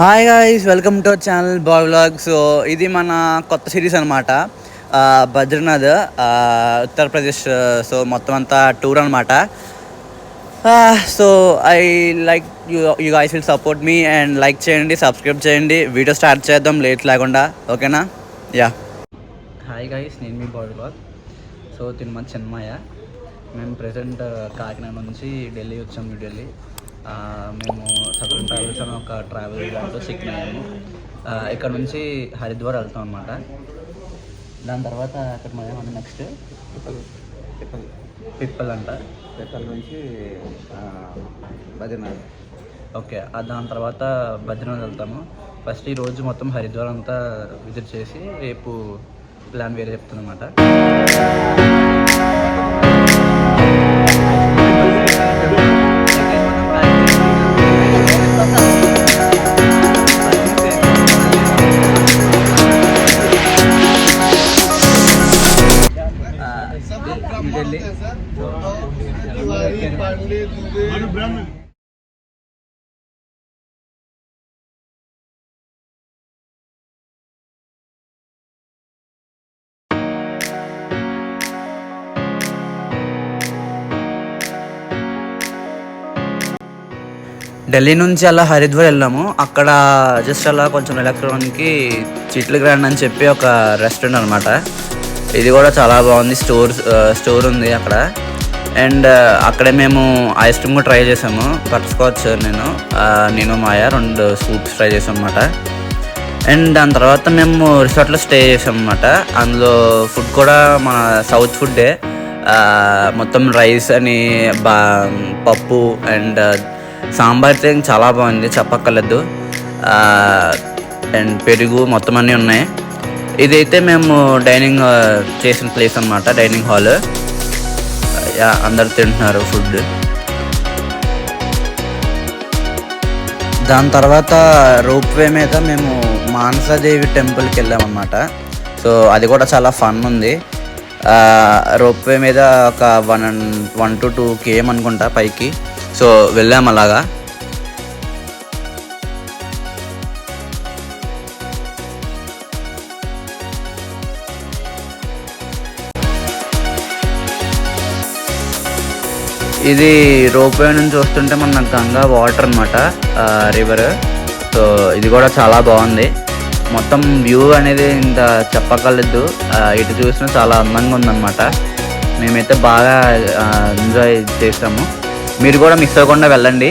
Hi guys, welcome to our channel boy vlog. So ఇది మన కొత్త సిరీస్ అనమాట. బద్రీనాథ్, ఉత్తరప్రదేశ్. సో మొత్తం అంతా టూర్ అనమాట. So I like you guys will support me and like చేయండి, సబ్స్క్రైబ్ చేయండి. వీడియో స్టార్ట్ చేద్దాం లేట్ లేకుండా, ఓకేనా? యా. హాయ్ గైస్, నేను మీ బాయ్ వ్లాగ్. సో తిరుమల చెన్నమయ్య. మేము ప్రజెంట్ కాకినాడ నుంచి ఢిల్లీ వచ్చాం, న్యూ ఢిల్లీ. మేము సదరన్ ట్రావెల్స్ అని ఒక ట్రావెల్ దాంట్లో సిక్కిన అయ్యాము. ఇక్కడ నుంచి హరిద్వార్ వెళ్తాం అనమాట. దాని తర్వాత అక్కడ మనం నెక్స్ట్ పిప్పల్ అంట. పిప్పల్ నుంచి బద్రీనాథ్. ఓకే, దాని తర్వాత బద్రీనాథ్ వెళ్తాము. ఫస్ట్ ఈ రోజు మొత్తం హరిద్వార్ అంతా విజిట్ చేసి రేపు ప్లాన్ వేరే చెప్తుంది అనమాట. ఢిల్లీ ఢిల్లీ నుంచి అలా హరిద్వార్ వెళ్ళాము. అక్కడ జస్ట్ అలా కొంచెం ఎలక్ట్రానిక్కి చిట్లు గ్రాండ్ అని చెప్పి ఒక రెస్టారెంట్ అనమాట. ఇది కూడా చాలా బాగుంది. స్టోర్ ఉంది అక్కడ. అండ్ అక్కడే మేము ఐస్ క్రీమ్ కూడా ట్రై చేసాము. బటర్ స్కాచ్ నేను మాయా 2 స్కూప్స్ ట్రై చేసాం అనమాట. అండ్ దాని తర్వాత మేము రిసార్ట్లో స్టే చేసాం అనమాట. అందులో ఫుడ్ కూడా మన సౌత్ ఫుడ్డే. మొత్తం రైస్ అని పప్పు అండ్ సాంబార్ అయితే చాలా బాగుంది, చెప్పక్కర్లేదు. అండ్ పెరుగు మొత్తం అన్నీ ఉన్నాయి. ఇదైతే మేము డైనింగ్ చేసిన ప్లేస్ అనమాట, డైనింగ్ హాల్. అందరు తింటున్నారు ఫుడ్. దాని తర్వాత రోప్వే మీద మేము మానసాదేవి టెంపుల్కి వెళ్ళామన్నమాట. సో అది కూడా చాలా ఫన్ ఉంది. రోప్వే మీద ఒక 1 to 2 km అనుకుంటా పైకి. సో వెళ్ళాము అలాగా. ఇది రోప్వే నుంచి వస్తుంటే మన గంగా వాటర్ అనమాట, రివర్. సో ఇది కూడా చాలా బాగుంది. మొత్తం వ్యూ అనేది ఇంత చెప్పక్కర్లేదు. ఇటు చూసినా చాలా అందంగా ఉందన్నమాట. మేమైతే బాగా ఎంజాయ్ చేసాము. మీరు కూడా మిస్ అవ్వకుండా వెళ్ళండి.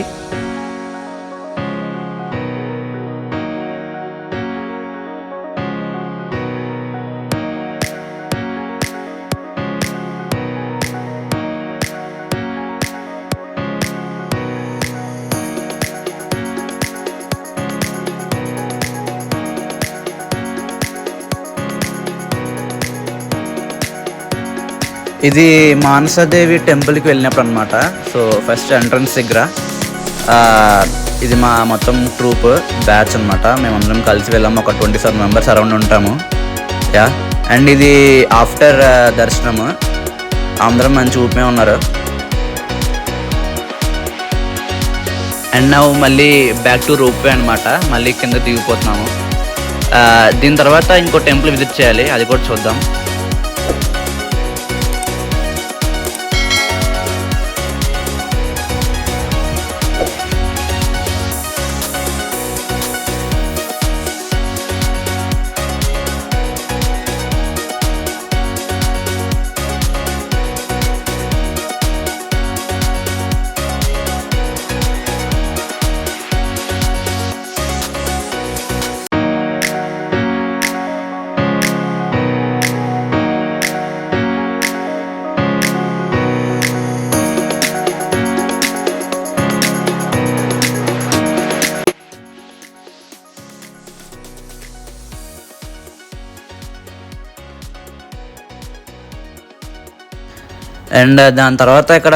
ఇది మానసాదేవి టెంపుల్కి వెళ్ళినప్పుడు అనమాట. సో ఫస్ట్ ఎంట్రన్స్ దగ్గర ఇది మా మొత్తం ట్రూప్ బ్యాచ్ అనమాట. మేమందరం కలిసి వెళ్ళాము. ఒక 27 members అరౌండ్ ఉంటాము. అండ్ ఇది ఆఫ్టర్ దర్శనము. అందరం మంచి ఊపమే ఉన్నారు. అండ్ నా మళ్ళీ బ్యాక్ టు రోప్వే అనమాట. మళ్ళీ కింద దిగిపోతున్నాము. దీని తర్వాత ఇంకో టెంపుల్ విజిట్ చేయాలి, అది కూడా చూద్దాం. అండ్ దాని తర్వాత ఇక్కడ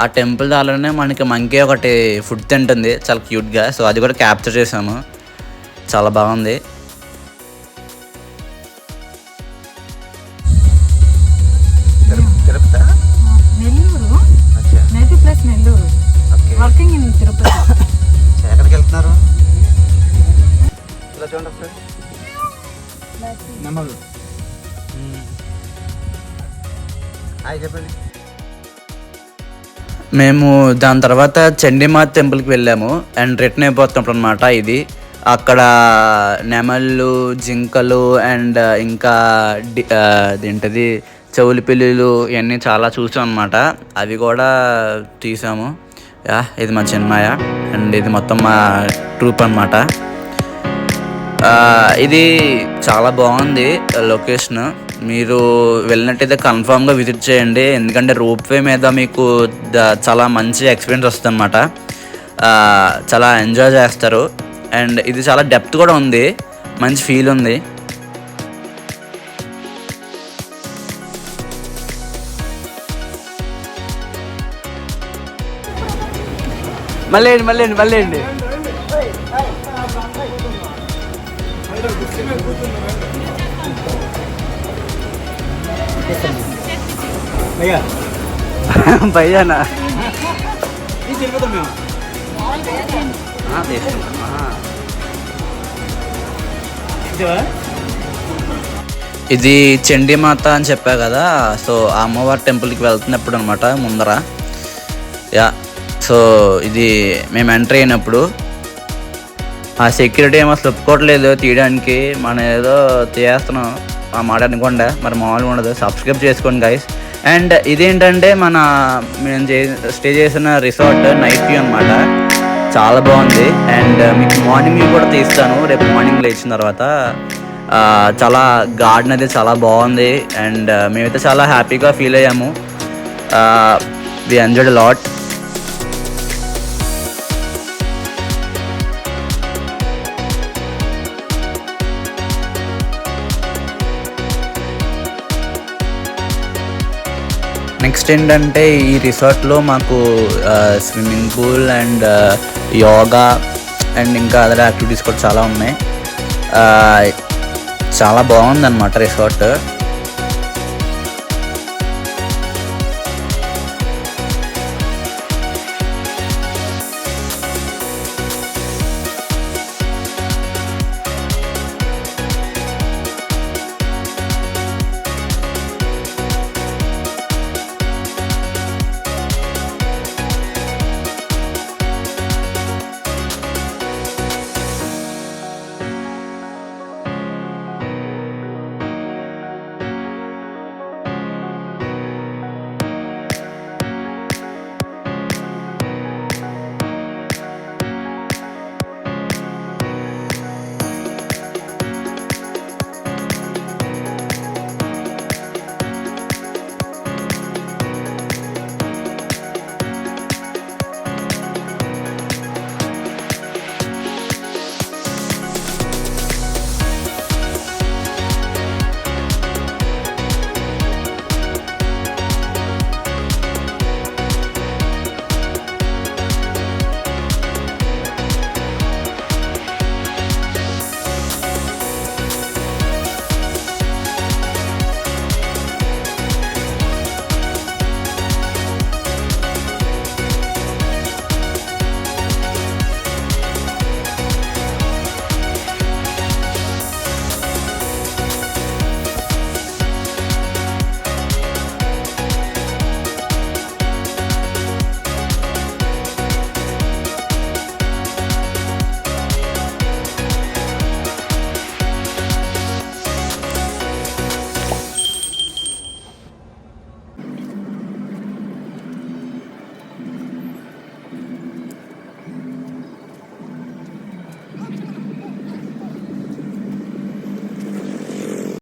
ఆ టెంపుల్ దానిలోనే మనకి మంకీ ఒకటి ఫుడ్ తింటుంది, చాలా క్యూట్గా. సో అది కూడా క్యాప్చర్ చేసాము, చాలా బాగుంది. Nellore working in Tirupati. ఎక్కడికి వెళ్తున్నారు? మేము దాని తర్వాత చండీమాత టెంపుల్కి వెళ్ళాము అండ్ రిటర్న్ అయిపోతున్నప్పుడు అనమాట ఇది. అక్కడ నెమళ్ళు, జింకలు అండ్ ఇంకా ఏంటది చెవులు పిల్లులు ఇవన్నీ చాలా చూసాం అనమాట. అవి కూడా తీసాము. ఇది మా చిన్మయ్య అండ్ ఇది మొత్తం మా ట్రూప్ అనమాట. ఇది చాలా బాగుంది లొకేషన్. మీరు వెళ్ళినట్టయితే కన్ఫామ్గా విజిట్ చేయండి, ఎందుకంటే రోప్వే మీద మీకు చాలా మంచి ఎక్స్పీరియన్స్ వస్తుంది అనమాట. చాలా ఎంజాయ్ చేస్తారు అండ్ ఇది చాలా డెప్త్ కూడా ఉంది, మంచి ఫీల్ ఉంది. మళ్ళీ భయ్యానా ఇది చండీమాత అని చెప్పా కదా, సో ఆ అమ్మవారి టెంపుల్కి వెళ్తున్నప్పుడు అనమాట ముందర. సో ఇది మేము ఎంటర్ అయినప్పుడు ఆ సెక్యూరిటీ ఏమో అసలు ఒప్పుకోవట్లేదు తీయడానికి. మనం ఏదో చేస్తున్నాం ఆ మాట అనుకోండి, మరి మామూలుగా ఉండదు. సబ్స్క్రైబ్ చేసుకోండి గైస్. అండ్ ఇదేంటంటే మేము స్టే చేసిన రిసార్ట్ నైట్ వ్యూ అనమాట, చాలా బాగుంది. అండ్ మీకు మార్నింగ్ వ్యూ కూడా తీస్తాను రేపు మార్నింగ్ లేచిన తర్వాత. చాలా గార్డెన్ అయితే చాలా బాగుంది అండ్ మేమైతే చాలా హ్యాపీగా ఫీల్ అయ్యాము. We enjoyed lot. నెక్స్ట్ ఏంటంటే ఈ రిసార్ట్లో మాకు swimming pool and yoga and ఇంకా అదర్ యాక్టివిటీస్ కూడా చాలా ఉన్నాయి. చాలా బాగుందన్నమాట రిసార్ట్.